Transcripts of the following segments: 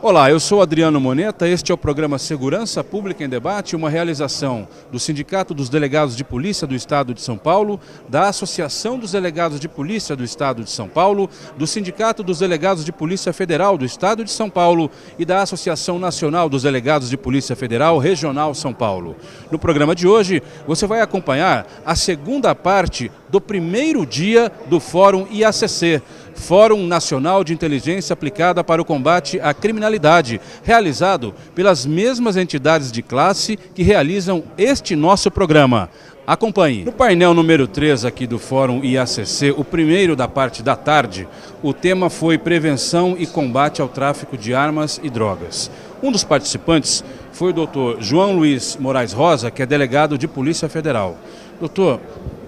Olá, eu sou Adriano Moneta, este é o programa Segurança Pública em Debate, uma realização do Sindicato dos Delegados de Polícia do Estado de São Paulo, da Associação dos Delegados de Polícia do Estado de São Paulo, do Sindicato dos Delegados de Polícia Federal do Estado de São Paulo e da Associação Nacional dos Delegados de Polícia Federal Regional São Paulo. No programa de hoje, você vai acompanhar a segunda parte do primeiro dia do Fórum IACC, Fórum Nacional de Inteligência Aplicada para o Combate à Criminalidade, realizado pelas mesmas entidades de classe que realizam este nosso programa. Acompanhe. No painel número 3 aqui do Fórum IACC, o primeiro da parte da tarde, o tema foi Prevenção e Combate ao Tráfico de Armas e Drogas. Um dos participantes foi o doutor João Luiz Moraes Rosa, que é delegado de Polícia Federal. Doutor,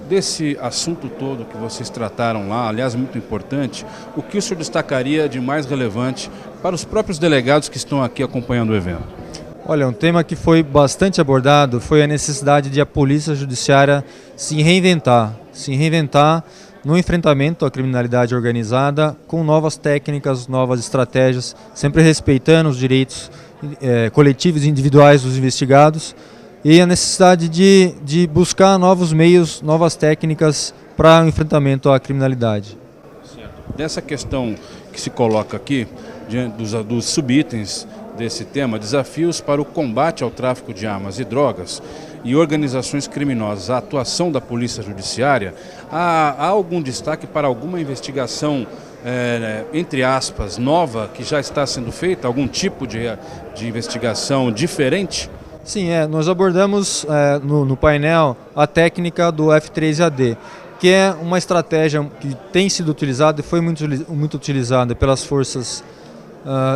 desse assunto todo que vocês trataram lá, aliás, muito importante, o que o senhor destacaria de mais relevante para os próprios delegados que estão aqui acompanhando o evento? Olha, um tema que foi bastante abordado foi a necessidade de a Polícia Judiciária se reinventar no enfrentamento à criminalidade organizada com novas técnicas, novas estratégias, sempre respeitando os direitos coletivos e individuais dos investigados, e a necessidade de buscar novos meios, novas técnicas para o enfrentamento à criminalidade. Certo. Dessa questão que se coloca aqui, diante dos subitens desse tema, desafios para o combate ao tráfico de armas e drogas e organizações criminosas, a atuação da Polícia Judiciária, há algum destaque para alguma investigação, entre aspas, nova, que já está sendo feita? Algum tipo de investigação diferente? Sim, nós abordamos no painel a técnica do F3AD, que é uma estratégia que tem sido utilizada e foi muito utilizada pelas forças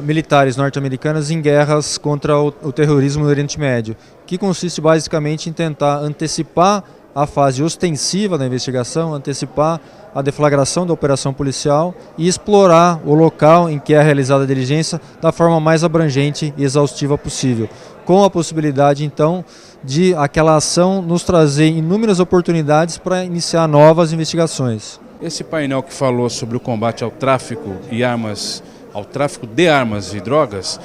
militares norte-americanas em guerras contra o terrorismo no Oriente Médio, que consiste basicamente em tentar antecipar a fase ostensiva da investigação, antecipar a deflagração da operação policial e explorar o local em que é realizada a diligência da forma mais abrangente e exaustiva possível, com a possibilidade então de aquela ação nos trazer inúmeras oportunidades para iniciar novas investigações. Esse painel que falou sobre o combate ao tráfico de armas e drogas,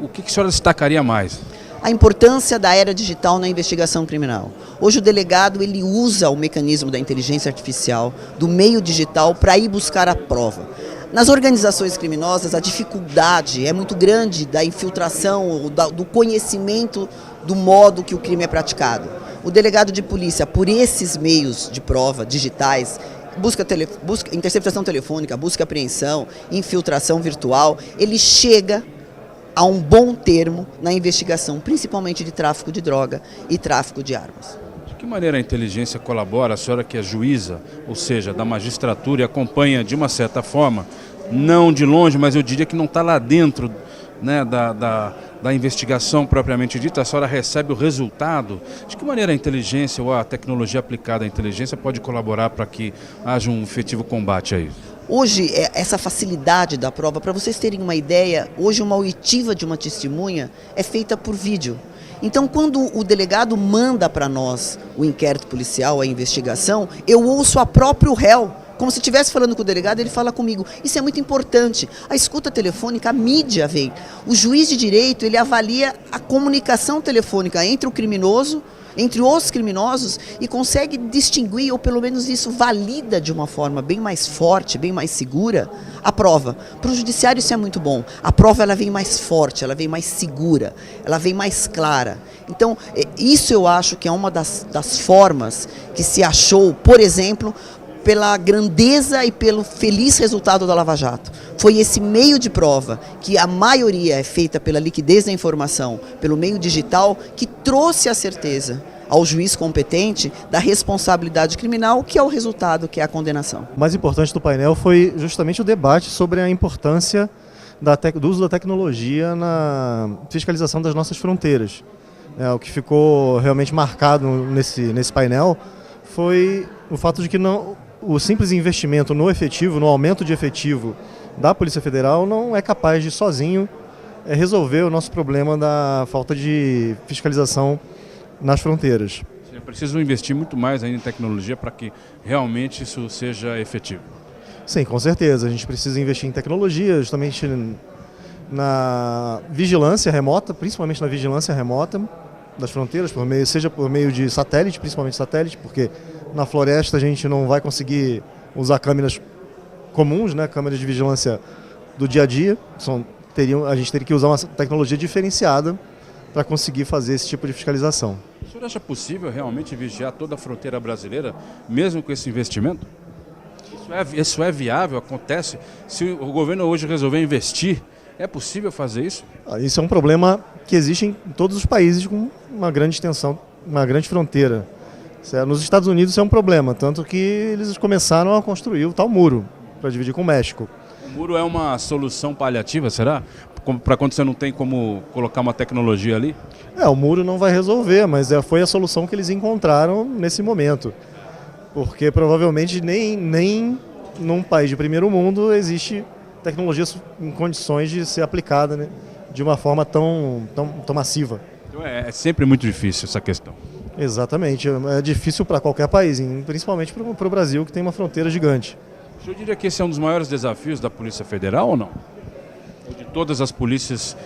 o que a senhora destacaria mais? A importância da era digital na investigação criminal. Hoje o delegado ele usa o mecanismo da inteligência artificial, do meio digital, para ir buscar a prova. Nas organizações criminosas, a dificuldade é muito grande da infiltração, do conhecimento do modo que o crime é praticado. O delegado de polícia, por esses meios de prova digitais, busca interceptação telefônica, busca apreensão, infiltração virtual, ele chega a um bom termo na investigação, principalmente de tráfico de droga e tráfico de armas. De que maneira a inteligência colabora, a senhora que é juíza, ou seja, da magistratura e acompanha de uma certa forma, não de longe, mas eu diria que não está lá dentro, né, da investigação propriamente dita, a senhora recebe o resultado. De que maneira a inteligência ou a tecnologia aplicada à inteligência pode colaborar para que haja um efetivo combate a isso? Hoje, essa facilidade da prova, para vocês terem uma ideia, hoje uma oitiva de uma testemunha é feita por vídeo. Então, quando o delegado manda para nós o inquérito policial, a investigação, eu ouço a próprio réu. Como se estivesse falando com o delegado, ele fala comigo. Isso é muito importante. A escuta telefônica, a mídia vem. O juiz de direito, ele avalia a comunicação telefônica entre o criminoso, entre os criminosos, e consegue distinguir, ou pelo menos isso valida de uma forma bem mais forte, bem mais segura, a prova. Para o judiciário isso é muito bom. A prova ela vem mais forte, ela vem mais segura, ela vem mais clara. Então, isso eu acho que é uma das formas que se achou, por exemplo, pela grandeza e pelo feliz resultado da Lava Jato. Foi esse meio de prova, que a maioria é feita pela liquidez da informação, pelo meio digital, que trouxe a certeza ao juiz competente da responsabilidade criminal, que é o resultado, que é a condenação. O mais importante do painel foi justamente o debate sobre a importância do uso da tecnologia na fiscalização das nossas fronteiras. O que ficou realmente marcado nesse painel foi o fato de que o simples investimento no efetivo, no aumento de efetivo da Polícia Federal não é capaz de sozinho resolver o nosso problema da falta de fiscalização nas fronteiras. É preciso investir muito mais ainda em tecnologia para que realmente isso seja efetivo. Sim, com certeza. A gente precisa investir em tecnologia, justamente na vigilância remota, principalmente na vigilância remota das fronteiras, seja por meio de satélite, principalmente satélite, porque na floresta a gente não vai conseguir usar câmeras comuns, né, câmeras de vigilância do dia a dia, a gente teria que usar uma tecnologia diferenciada para conseguir fazer esse tipo de fiscalização. O senhor acha possível realmente vigiar toda a fronteira brasileira, mesmo com esse investimento? Isso é viável? Acontece? Se o governo hoje resolver investir, é possível fazer isso? Isso é um problema que existe em todos os países com uma grande extensão, uma grande fronteira. Nos Estados Unidos isso é um problema, tanto que eles começaram a construir o tal muro para dividir com o México. O muro é uma solução paliativa, será? Para quando você não tem como colocar uma tecnologia ali? O muro não vai resolver, mas foi a solução que eles encontraram nesse momento. Porque provavelmente nem num país de primeiro mundo existe tecnologia em condições de ser aplicada, né, de uma forma tão massiva. Então é sempre muito difícil essa questão. Exatamente, é difícil para qualquer país, principalmente para o Brasil, que tem uma fronteira gigante. O senhor diria que esse é um dos maiores desafios da Polícia Federal ou não? Ou de todas as polícias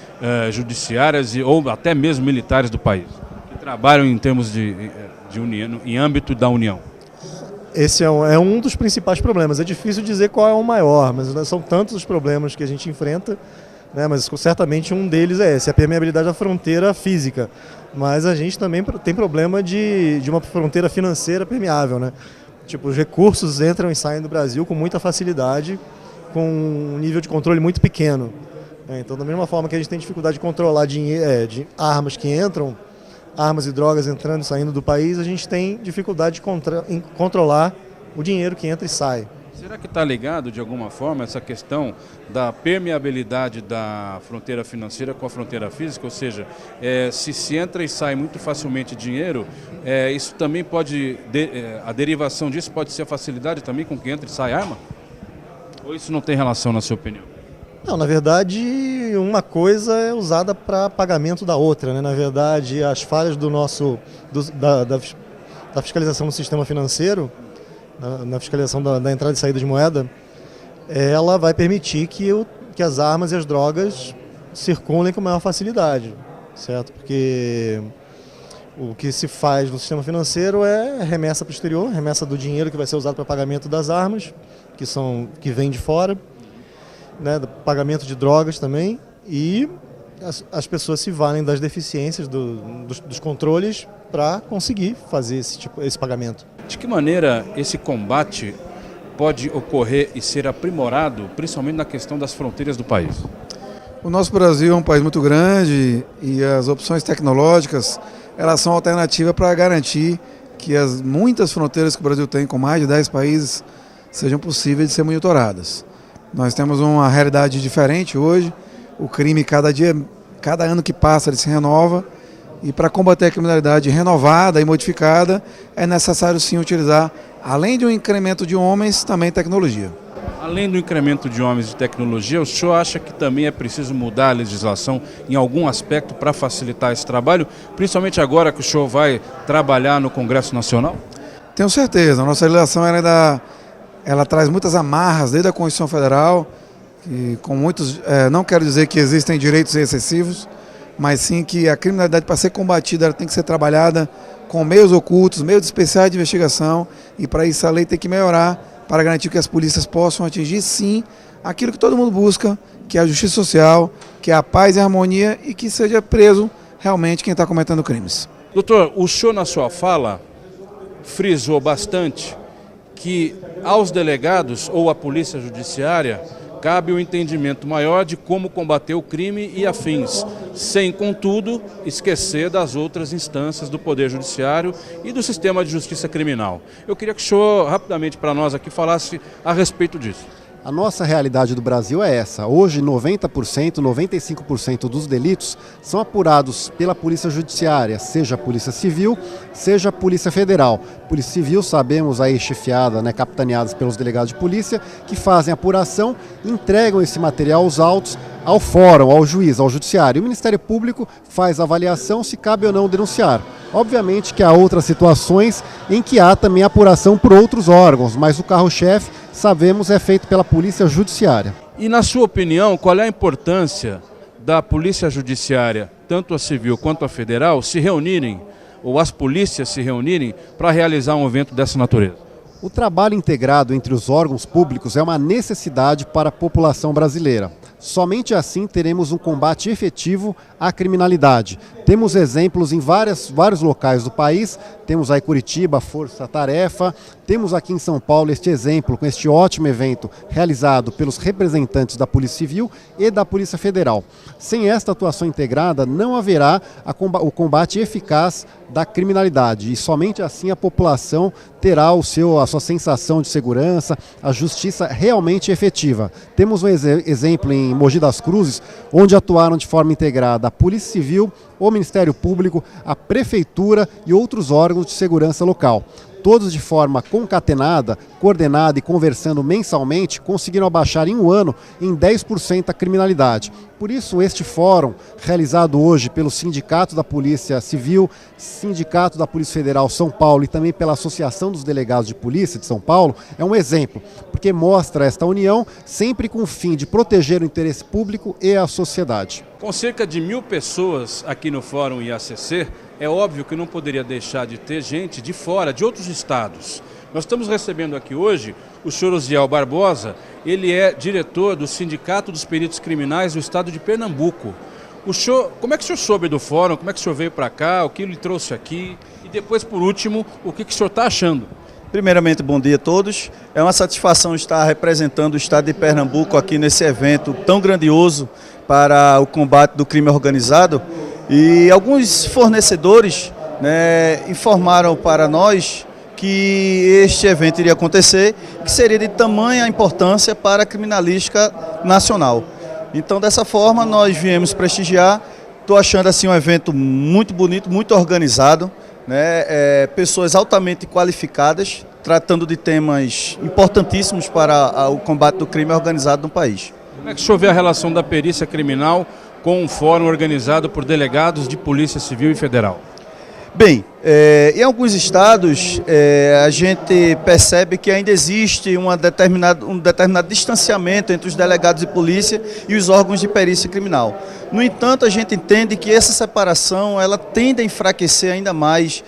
judiciárias ou até mesmo militares do país, que trabalham em termos de união, em âmbito da União? Esse é um dos principais problemas. É difícil dizer qual é o maior, mas são tantos os problemas que a gente enfrenta, né, mas certamente um deles é esse, a permeabilidade da fronteira física. Mas a gente também tem problema de uma fronteira financeira permeável, né? Tipo, os recursos entram e saem do Brasil com muita facilidade, com um nível de controle muito pequeno. Então, da mesma forma que a gente tem dificuldade de controlar de armas que entram, armas e drogas entrando e saindo do país, a gente tem dificuldade em controlar o dinheiro que entra e sai. Será que está ligado, de alguma forma, essa questão da permeabilidade da fronteira financeira com a fronteira física? Ou seja, se entra e sai muito facilmente dinheiro, isso também pode, a derivação disso pode ser a facilidade também com que entra e sai arma? Ou isso não tem relação, na sua opinião? Não, na verdade, uma coisa é usada para pagamento da outra, né? Na verdade, as falhas da fiscalização do sistema financeiro, na fiscalização da entrada e saída de moeda, ela vai permitir que as armas e as drogas circulem com maior facilidade, certo? Porque o que se faz no sistema financeiro é remessa para o exterior, remessa do dinheiro que vai ser usado para pagamento das armas, que vem de fora, né, pagamento de drogas também, e as pessoas se valem das deficiências dos controles para conseguir fazer esse pagamento. De que maneira esse combate pode ocorrer e ser aprimorado, principalmente na questão das fronteiras do país? O nosso Brasil é um país muito grande e as opções tecnológicas elas são alternativa para garantir que as muitas fronteiras que o Brasil tem, com mais de 10 países, sejam possíveis de ser monitoradas. Nós temos uma realidade diferente hoje, o crime cada ano que passa ele se renova, e para combater a criminalidade renovada e modificada é necessário sim utilizar, além de um incremento de homens, também tecnologia. Além do incremento de homens e tecnologia, o senhor acha que também é preciso mudar a legislação em algum aspecto para facilitar esse trabalho, principalmente agora que o senhor vai trabalhar no Congresso Nacional? Tenho certeza, a nossa legislação ela traz muitas amarras desde a Constituição Federal, que com muitos, não quero dizer que existem direitos excessivos, mas sim que a criminalidade, para ser combatida, ela tem que ser trabalhada com meios ocultos, meios especiais de investigação, e para isso a lei tem que melhorar para garantir que as polícias possam atingir sim aquilo que todo mundo busca, que é a justiça social, que é a paz e a harmonia, e que seja preso realmente quem está cometendo crimes. Doutor, o senhor na sua fala frisou bastante que aos delegados ou à polícia judiciária cabe o entendimento maior de como combater o crime e afins, sem, contudo, esquecer das outras instâncias do Poder Judiciário e do sistema de justiça criminal. Eu queria que o senhor, rapidamente para nós aqui, falasse a respeito disso. A nossa realidade do Brasil é essa. Hoje, 90%, 95% dos delitos são apurados pela Polícia Judiciária, seja a Polícia Civil, seja a Polícia Federal. Polícia Civil, sabemos, aí chefiada, né, capitaneadas pelos delegados de polícia, que fazem a apuração, entregam esse material aos autos, ao fórum, ao juiz, ao judiciário. O Ministério Público faz a avaliação se cabe ou não denunciar. Obviamente que há outras situações em que há também apuração por outros órgãos, mas o carro-chefe, sabemos, é feito pela Polícia Judiciária. E na sua opinião, qual é a importância da Polícia Judiciária, tanto a civil quanto a federal, se reunirem, ou as polícias se reunirem, para realizar um evento dessa natureza? O trabalho integrado entre os órgãos públicos é uma necessidade para a população brasileira. Somente assim teremos um combate efetivo à criminalidade. Temos exemplos em vários locais do país, temos aí Curitiba, Força Tarefa, temos aqui em São Paulo este exemplo com este ótimo evento realizado pelos representantes da Polícia Civil e da Polícia Federal. Sem esta atuação integrada não haverá o combate eficaz da criminalidade e somente assim a população terá a sua sensação de segurança, a justiça realmente efetiva. Temos um exemplo em Mogi das Cruzes, onde atuaram de forma integrada a Polícia Civil, o Ministério Público, a Prefeitura e outros órgãos de segurança local. Todos de forma concatenada, coordenada e conversando mensalmente, conseguiram abaixar em um ano em 10% a criminalidade. Por isso, este fórum, realizado hoje pelo Sindicato da Polícia Civil, Sindicato da Polícia Federal São Paulo e também pela Associação dos Delegados de Polícia de São Paulo, é um exemplo, porque mostra esta união sempre com o fim de proteger o interesse público e a sociedade. Com cerca de 1.000 pessoas aqui no Fórum IACC, é óbvio que não poderia deixar de ter gente de fora, de outros estados. Nós estamos recebendo aqui hoje o senhor Osiel Barbosa, ele é diretor do Sindicato dos Peritos Criminais do estado de Pernambuco. Como é que o senhor soube do fórum, como é que o senhor veio para cá, o que lhe trouxe aqui e depois, por último, o que o senhor está achando? Primeiramente, bom dia a todos. É uma satisfação estar representando o estado de Pernambuco aqui nesse evento tão grandioso para o combate do crime organizado. E alguns fornecedores, informaram para nós que este evento iria acontecer, que seria de tamanha importância para a criminalística nacional. Então, dessa forma, nós viemos prestigiar. Estou achando assim um evento muito bonito, muito organizado, pessoas altamente qualificadas, tratando de temas importantíssimos para o combate do crime organizado no país. Como é que o senhor vê a relação da perícia criminal com um fórum organizado por delegados de Polícia Civil e Federal? Bem, em alguns estados a gente percebe que ainda existe um determinado distanciamento entre os delegados de polícia e os órgãos de perícia criminal. No entanto, a gente entende que essa separação ela tende a enfraquecer ainda mais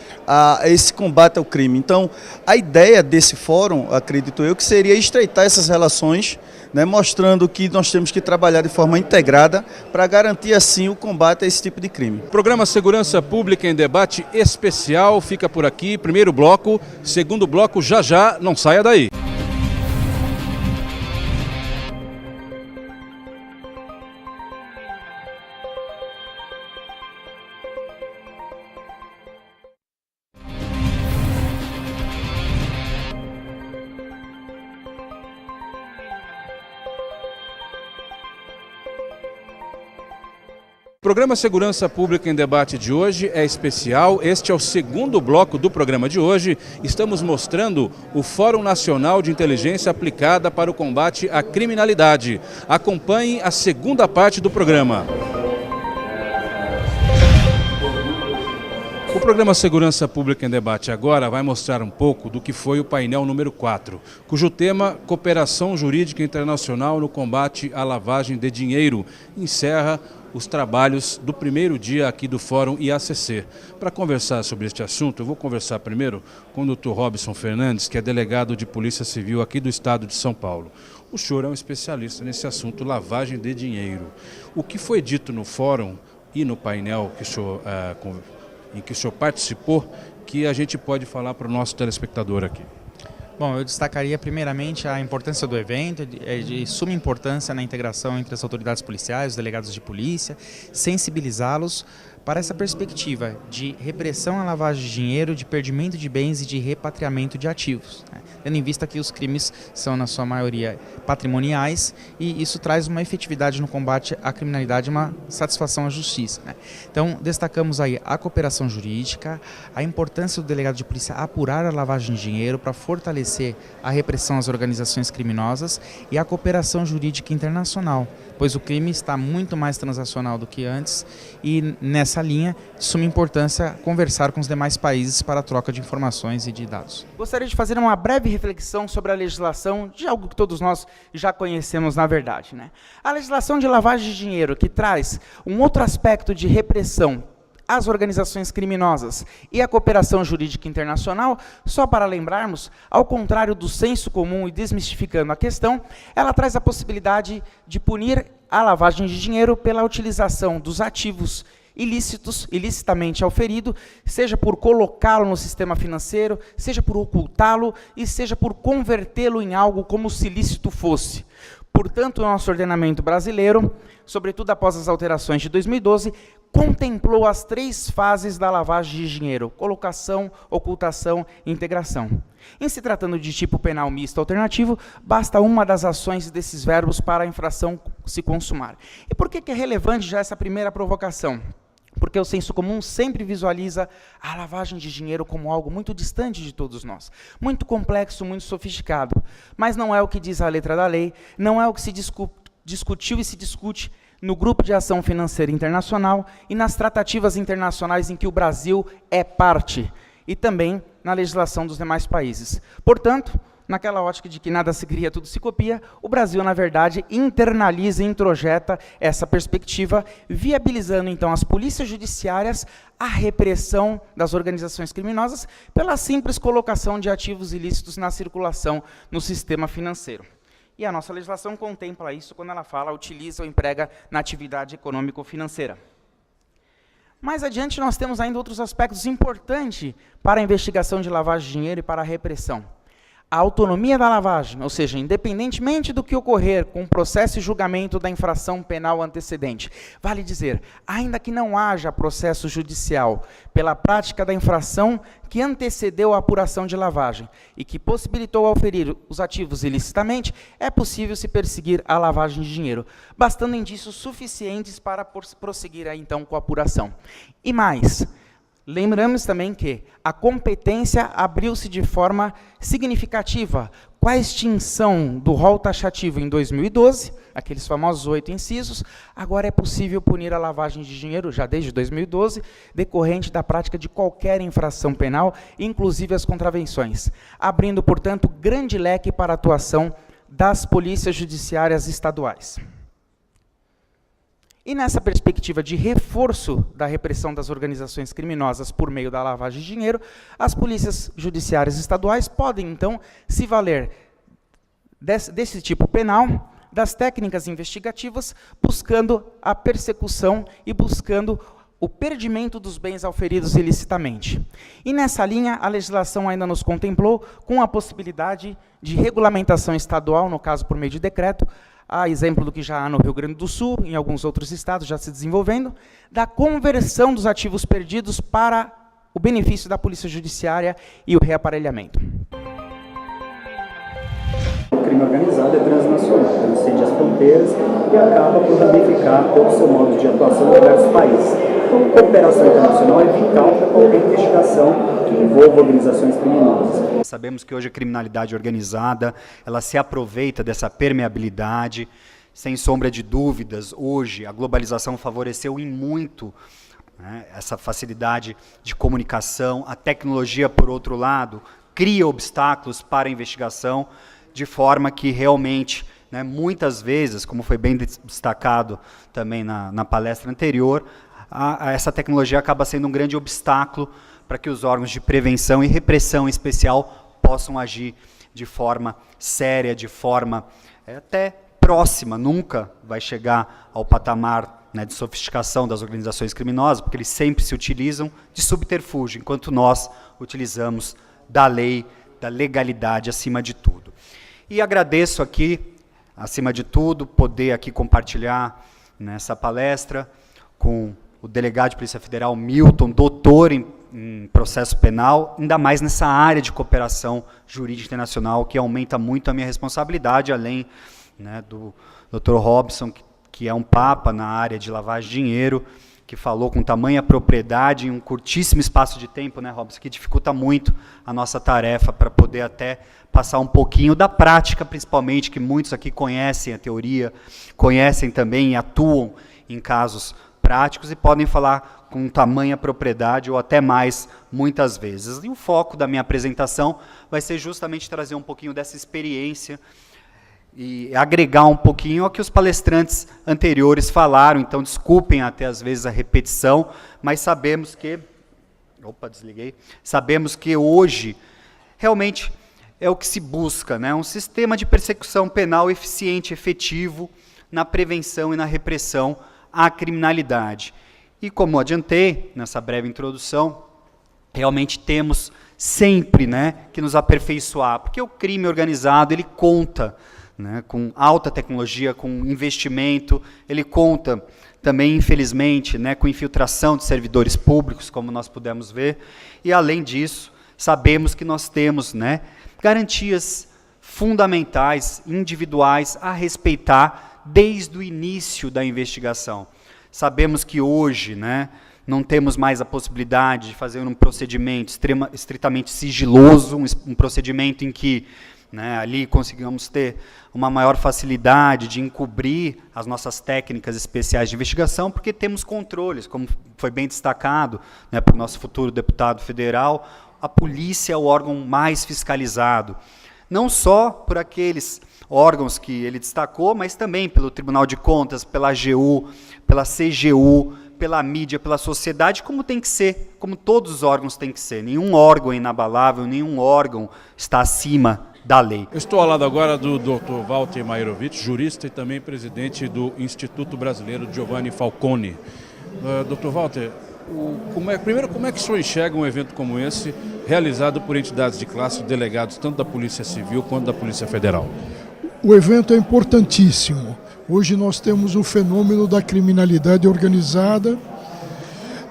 esse combate ao crime. Então, a ideia desse fórum, acredito eu, que seria estreitar essas relações, mostrando que nós temos que trabalhar de forma integrada para garantir assim o combate a esse tipo de crime. O programa Segurança Pública em Debate Especial fica por aqui, primeiro bloco, segundo bloco já, não saia daí. O programa Segurança Pública em Debate de hoje é especial, este é o segundo bloco do programa de hoje. Estamos mostrando o Fórum Nacional de Inteligência Aplicada para o Combate à Criminalidade. Acompanhe a segunda parte do programa. O programa Segurança Pública em Debate agora vai mostrar um pouco do que foi o painel número 4, cujo tema Cooperação Jurídica Internacional no Combate à Lavagem de Dinheiro encerra os trabalhos do primeiro dia aqui do Fórum IACC. Para conversar sobre este assunto, eu vou conversar primeiro com o Dr. Robson Fernandes, que é delegado de Polícia Civil aqui do estado de São Paulo. O senhor é um especialista nesse assunto, lavagem de dinheiro. O que foi dito no Fórum e no painel que o senhor, em que o senhor participou, que a gente pode falar para o nosso telespectador aqui? Bom, eu destacaria primeiramente a importância do evento, de suma importância na integração entre as autoridades policiais, os delegados de polícia, sensibilizá-los para essa perspectiva de repressão à lavagem de dinheiro, de perdimento de bens e de repatriamento de ativos, tendo em vista que os crimes são, na sua maioria, patrimoniais e isso traz uma efetividade no combate à criminalidade, uma satisfação à justiça. Então, destacamos aí a cooperação jurídica, a importância do delegado de polícia apurar a lavagem de dinheiro para fortalecer a repressão às organizações criminosas e a cooperação jurídica internacional, pois o crime está muito mais transacional do que antes e, nessa linha, de suma importância conversar com os demais países para a troca de informações e de dados. Gostaria de fazer uma breve reflexão sobre a legislação de algo que todos nós já conhecemos na verdade, né? A legislação de lavagem de dinheiro, que traz um outro aspecto de repressão às organizações criminosas e à cooperação jurídica internacional, só para lembrarmos, ao contrário do senso comum e desmistificando a questão, ela traz a possibilidade de punir a lavagem de dinheiro pela utilização dos ativos ilicitamente auferido, seja por colocá-lo no sistema financeiro, seja por ocultá-lo e seja por convertê-lo em algo como se ilícito fosse. Portanto, o nosso ordenamento brasileiro, sobretudo após as alterações de 2012, contemplou as 3 fases da lavagem de dinheiro: colocação, ocultação e integração. Em se tratando de tipo penal misto alternativo, basta uma das ações desses verbos para a infração se consumar. E por que é relevante já essa primeira provocação? Porque o senso comum sempre visualiza a lavagem de dinheiro como algo muito distante de todos nós, muito complexo, muito sofisticado. Mas não é o que diz a letra da lei, não é o que se discutiu e se discute no Grupo de Ação Financeira Internacional e nas tratativas internacionais em que o Brasil é parte, e também na legislação dos demais países. Portanto, naquela ótica de que nada se cria, tudo se copia, o Brasil, na verdade, internaliza e introjeta essa perspectiva, viabilizando, então, às polícias judiciárias a repressão das organizações criminosas pela simples colocação de ativos ilícitos na circulação no sistema financeiro. E a nossa legislação contempla isso quando ela fala, utiliza ou emprega na atividade econômico-financeira. Mais adiante, nós temos ainda outros aspectos importantes para a investigação de lavagem de dinheiro e para a repressão. A autonomia da lavagem, ou seja, independentemente do que ocorrer com o processo e julgamento da infração penal antecedente, vale dizer, ainda que não haja processo judicial pela prática da infração que antecedeu a apuração de lavagem e que possibilitou auferir os ativos ilicitamente, é possível se perseguir a lavagem de dinheiro, bastando indícios suficientes para prosseguir então com a apuração. E mais, lembramos também que a competência abriu-se de forma significativa com a extinção do rol taxativo em 2012, aqueles famosos 8 incisos. Agora é possível punir a lavagem de dinheiro, já desde 2012, decorrente da prática de qualquer infração penal, inclusive as contravenções, abrindo, portanto, grande leque para a atuação das polícias judiciárias estaduais. E nessa perspectiva de reforço da repressão das organizações criminosas por meio da lavagem de dinheiro, as polícias judiciárias estaduais podem, então, se valer desse tipo penal, das técnicas investigativas, buscando a persecução e buscando o perdimento dos bens auferidos ilicitamente. E nessa linha, a legislação ainda nos contemplou com a possibilidade de regulamentação estadual, no caso por meio de decreto, a exemplo do que já há no Rio Grande do Sul, em alguns outros estados já se desenvolvendo, da conversão dos ativos perdidos para o benefício da Polícia Judiciária e o reaparelhamento. O crime organizado é transnacional, transcende as fronteiras e acaba por ramificar todo o seu modo de atuação em diversos países. Então, a cooperação internacional é vital para qualquer investigação que envolva organizações criminosas. Sabemos que hoje a criminalidade organizada, ela se aproveita dessa permeabilidade, sem sombra de dúvidas. Hoje, a globalização favoreceu em muito, né, essa facilidade de comunicação. A tecnologia, por outro lado, cria obstáculos para a investigação, de forma que realmente, né, muitas vezes, como foi bem destacado também na palestra anterior, essa tecnologia acaba sendo um grande obstáculo para que os órgãos de prevenção e repressão em especial possam agir de forma séria, de forma até próxima, nunca vai chegar ao patamar, né, de sofisticação das organizações criminosas, porque eles sempre se utilizam de subterfúgio, enquanto nós utilizamos da lei, da legalidade acima de tudo. E agradeço aqui, acima de tudo, poder aqui compartilhar nessa palestra com o delegado de Polícia Federal, Milton, doutor em processo penal, ainda mais nessa área de cooperação jurídica internacional, que aumenta muito a minha responsabilidade, além, né, do Dr. Robson, que é um papa na área de lavagem de dinheiro, que falou com tamanha propriedade em um curtíssimo espaço de tempo, né, Robson, que dificulta muito a nossa tarefa para poder até passar um pouquinho da prática, principalmente, que muitos aqui conhecem a teoria, conhecem também e atuam em casos práticos e podem falar com tamanha propriedade ou até mais, muitas vezes. E o foco da minha apresentação vai ser justamente trazer um pouquinho dessa experiência e agregar um pouquinho ao que os palestrantes anteriores falaram. Então, desculpem até às vezes a repetição, mas sabemos que... Sabemos que hoje, realmente, é o que se busca, né? Um sistema de persecução penal eficiente, efetivo, na prevenção e na repressão à criminalidade. E como adiantei nessa breve introdução, realmente temos sempre, né, que nos aperfeiçoar, porque o crime organizado, ele conta, né, com alta tecnologia, com investimento, ele conta também, infelizmente, né, com infiltração de servidores públicos, como nós pudemos ver, e além disso, sabemos que nós temos, né, garantias fundamentais, individuais, a respeitar desde o início da investigação. Sabemos que hoje, né, não temos mais a possibilidade de fazer um procedimento estritamente sigiloso, um procedimento em que, né, ali consigamos ter uma maior facilidade de encobrir as nossas técnicas especiais de investigação, porque temos controles, como foi bem destacado, né, por nosso futuro deputado federal. A polícia é o órgão mais fiscalizado, não só por aqueles órgãos que ele destacou, mas também pelo Tribunal de Contas, pela AGU, pela CGU, pela mídia, pela sociedade, como tem que ser, como todos os órgãos têm que ser. Nenhum órgão é inabalável, nenhum órgão está acima da lei. Eu estou ao lado agora do Dr. Walter Mairovich, jurista e também presidente do Instituto Brasileiro Giovanni Falcone. Dr. Walter, primeiro, como é que o senhor enxerga um evento como esse, realizado por entidades de classe, delegados tanto da Polícia Civil quanto da Polícia Federal? O evento é importantíssimo. Hoje nós temos o fenômeno da criminalidade organizada,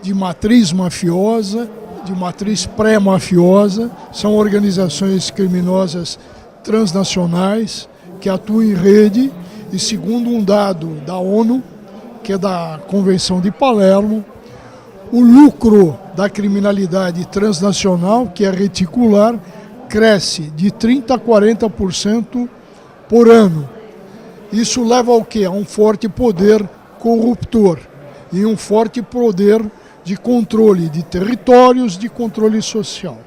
de matriz mafiosa, de matriz pré-mafiosa. São organizações criminosas transnacionais que atuam em rede e, segundo um dado da ONU, que é da Convenção de Palermo, o lucro da criminalidade transnacional, que é reticular, cresce de 30% a 40% por ano. Isso leva ao quê? A um forte poder corruptor e um forte poder de controle de territórios, de controle social.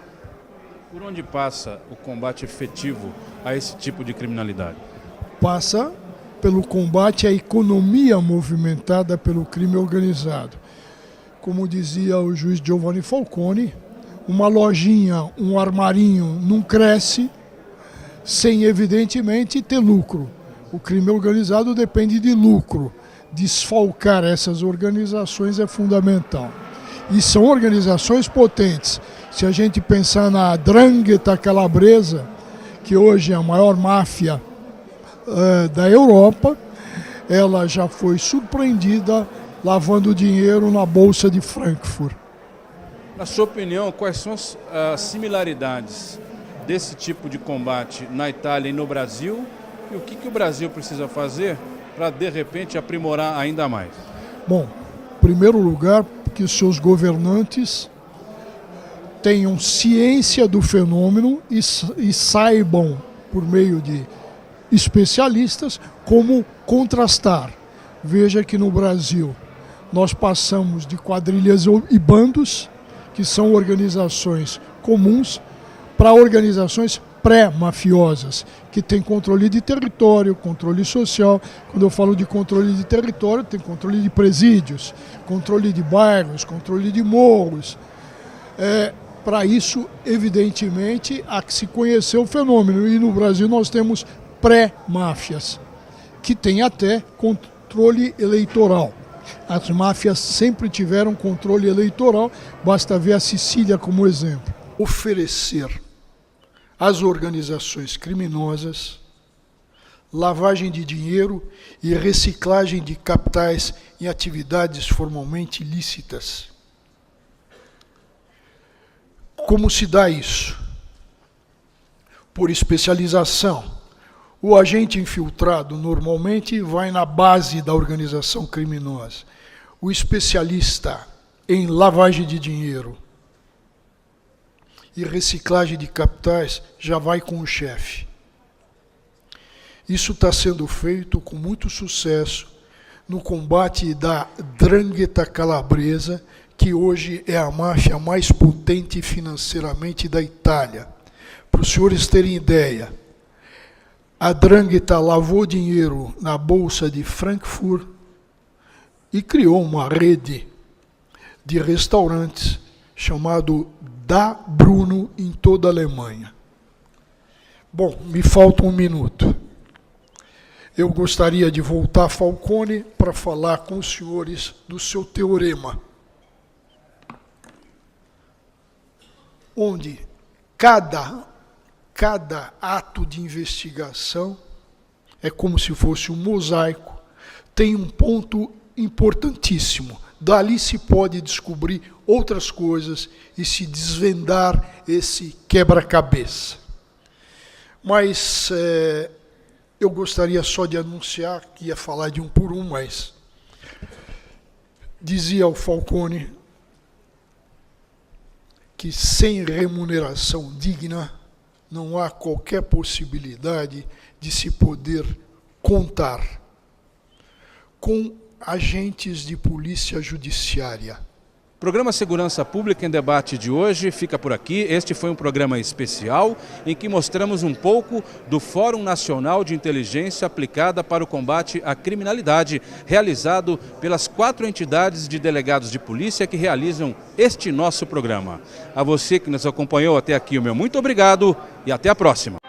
Por onde passa o combate efetivo a esse tipo de criminalidade? Passa pelo combate à economia movimentada pelo crime organizado. Como dizia o juiz Giovanni Falcone, uma lojinha, um armarinho não cresce sem, evidentemente, ter lucro. O crime organizado depende de lucro. Desfalcar essas organizações é fundamental. E são organizações potentes. Se a gente pensar na 'Ndrangheta calabresa, que hoje é a maior máfia da Europa, ela já foi surpreendida lavando dinheiro na Bolsa de Frankfurt. Na sua opinião, quais são as similaridades desse tipo de combate na Itália e no Brasil? E o que o Brasil precisa fazer para, de repente, aprimorar ainda mais? Bom, em primeiro lugar, que os seus governantes tenham ciência do fenômeno e saibam, por meio de especialistas, como contrastar. Veja que no Brasil nós passamos de quadrilhas e bandos, que são organizações comuns, para organizações pré-mafiosas, que têm controle de território, controle social. Quando eu falo de controle de território, tem controle de presídios, controle de bairros, controle de morros. Para isso, evidentemente, há que se conhecer o fenômeno. E no Brasil nós temos pré-máfias, que têm até controle eleitoral. As máfias sempre tiveram controle eleitoral, basta ver a Sicília como exemplo. Oferecer às organizações criminosas lavagem de dinheiro e reciclagem de capitais em atividades formalmente ilícitas. Como se dá isso? Por especialização. O agente infiltrado normalmente vai na base da organização criminosa. o especialista em lavagem de dinheiro e reciclagem de capitais já vai com o chefe. Isso está sendo feito com muito sucesso no combate da 'Ndrangheta calabresa, que hoje é a máfia mais potente financeiramente da Itália. Para os senhores terem ideia, a 'Ndrangheta lavou dinheiro na Bolsa de Frankfurt e criou uma rede de restaurantes chamado Da Bruno em toda a Alemanha. Bom, me falta um minuto. Eu gostaria de voltar a Falcone para falar com os senhores do seu teorema, onde cada ato de investigação é como se fosse um mosaico, tem um ponto importantíssimo. Dali se pode descobrir outras coisas e se desvendar esse quebra-cabeça. Mas eu gostaria só de anunciar, que ia falar de um por um, mas dizia o Falcone que sem remuneração digna não há qualquer possibilidade de se poder contar com agentes de polícia judiciária. Programa Segurança Pública em Debate de hoje fica por aqui. Este foi um programa especial em que mostramos um pouco do Fórum Nacional de Inteligência Aplicada para o Combate à Criminalidade, realizado pelas 4 entidades de delegados de polícia que realizam este nosso programa. A você que nos acompanhou até aqui, o meu muito obrigado e até a próxima.